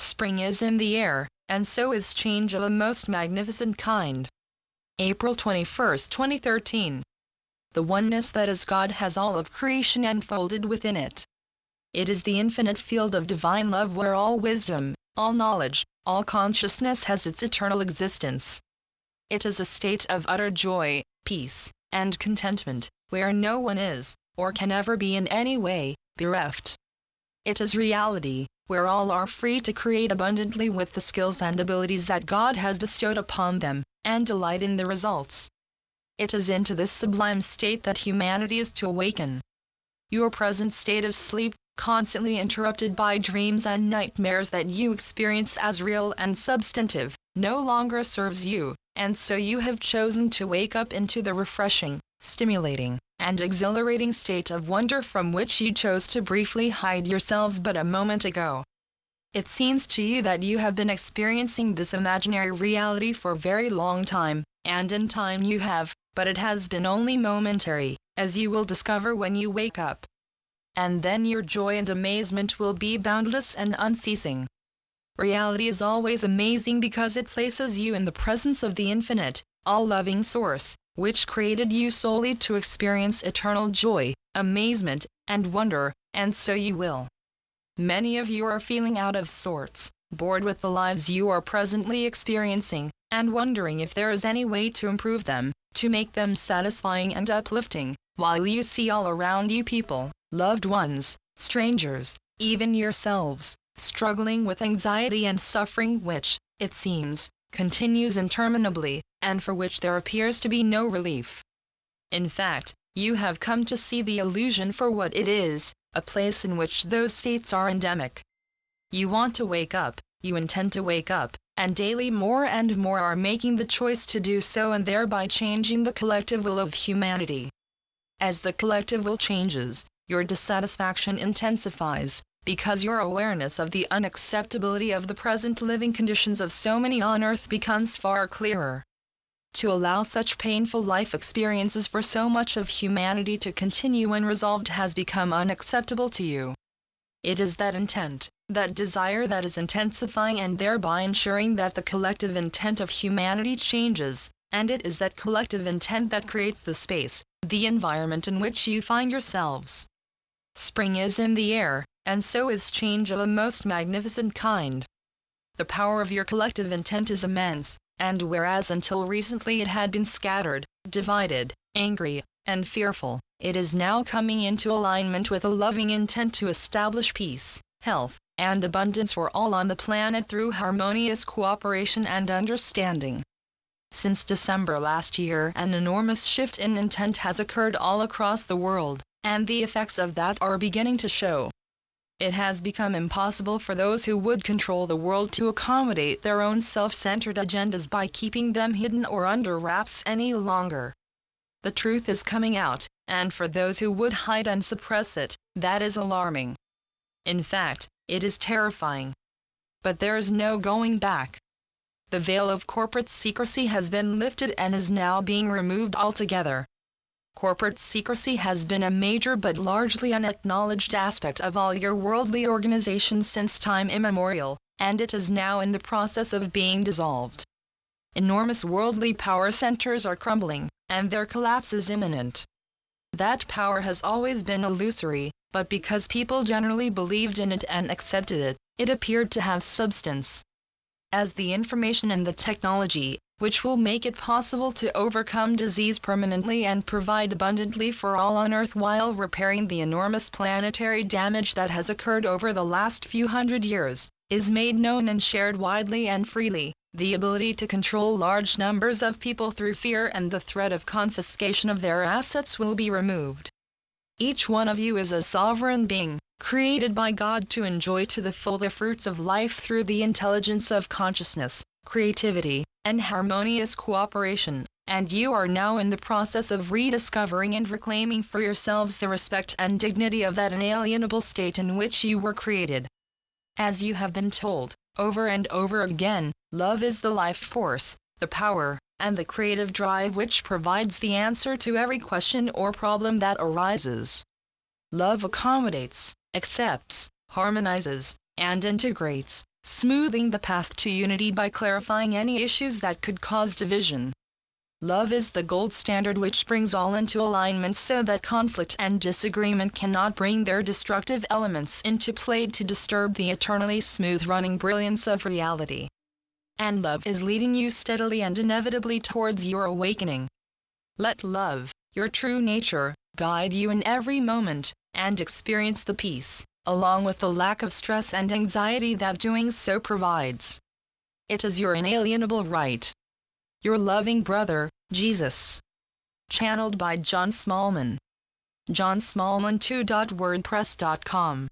Spring is in the air, and so is change of a most magnificent kind. April 21, 2013. The oneness that is God has all of creation enfolded within it. It is the infinite field of divine love where all wisdom, all knowledge, all consciousness has its eternal existence. It is a state of utter joy, peace, and contentment, where no one is, or can ever be in any way, bereft. It is reality, where all are free to create abundantly with the skills and abilities that God has bestowed upon them, and delight in the results. It is into this sublime state that humanity is to awaken. Your present state of sleep, constantly interrupted by dreams and nightmares that you experience as real and substantive, no longer serves you, and so you have chosen to wake up into the refreshing, stimulating, and exhilarating state of wonder from which you chose to briefly hide yourselves but a moment ago. It seems to you that you have been experiencing this imaginary reality for a very long time, and in time you have, but it has been only momentary, as you will discover when you wake up. And then your joy and amazement will be boundless and unceasing. Reality is always amazing because it places you in the presence of the infinite, all-loving source, which created you solely to experience eternal joy, amazement, and wonder, and so you will. Many of you are feeling out of sorts, bored with the lives you are presently experiencing, and wondering if there is any way to improve them, to make them satisfying and uplifting, while you see all around you people, loved ones, strangers, even yourselves, struggling with anxiety and suffering which, it seems, continues interminably, and for which there appears to be no relief. In fact, you have come to see the illusion for what it is, a place in which those states are endemic. You want to wake up, you intend to wake up, and daily more and more are making the choice to do so and thereby changing the collective will of humanity. As the collective will changes, your dissatisfaction intensifies, because your awareness of the unacceptability of the present living conditions of so many on earth becomes far clearer. To allow such painful life experiences for so much of humanity to continue unresolved has become unacceptable to you. It is that intent, that desire that is intensifying and thereby ensuring that the collective intent of humanity changes, and it is that collective intent that creates the space, the environment in which you find yourselves. Spring is in the air, and so is change of a most magnificent kind. The power of your collective intent is immense, and whereas until recently it had been scattered, divided, angry, and fearful, it is now coming into alignment with a loving intent to establish peace, health, and abundance for all on the planet through harmonious cooperation and understanding. Since December last year, an enormous shift in intent has occurred all across the world, and the effects of that are beginning to show. It has become impossible for those who would control the world to accommodate their own self-centered agendas by keeping them hidden or under wraps any longer. The truth is coming out, and for those who would hide and suppress it, that is alarming. In fact, it is terrifying. But there is no going back. The veil of corporate secrecy has been lifted and is now being removed altogether. Corporate secrecy has been a major but largely unacknowledged aspect of all your worldly organizations since time immemorial, and it is now in the process of being dissolved. Enormous worldly power centers are crumbling, and their collapse is imminent. That power has always been illusory, but because people generally believed in it and accepted it, it appeared to have substance. As the information and the technology, which will make it possible to overcome disease permanently and provide abundantly for all on Earth while repairing the enormous planetary damage that has occurred over the last few hundred years, is made known and shared widely and freely, the ability to control large numbers of people through fear and the threat of confiscation of their assets will be removed. Each one of you is a sovereign being, created by God to enjoy to the full the fruits of life through the intelligence of consciousness, creativity, and harmonious cooperation, and you are now in the process of rediscovering and reclaiming for yourselves the respect and dignity of that inalienable state in which you were created. As you have been told, over and over again, love is the life force, the power, and the creative drive which provides the answer to every question or problem that arises. Love accommodates, accepts, harmonizes, and integrates, smoothing the path to unity by clarifying any issues that could cause division. Love is the gold standard which brings all into alignment so that conflict and disagreement cannot bring their destructive elements into play to disturb the eternally smooth-running brilliance of reality. And love is leading you steadily and inevitably towards your awakening. Let love, your true nature, guide you in every moment, and experience the peace, along with the lack of stress and anxiety that doing so provides. It is your inalienable right. Your loving brother, Jesus. Channeled by John Smallman. johnsmallman2.wordpress.com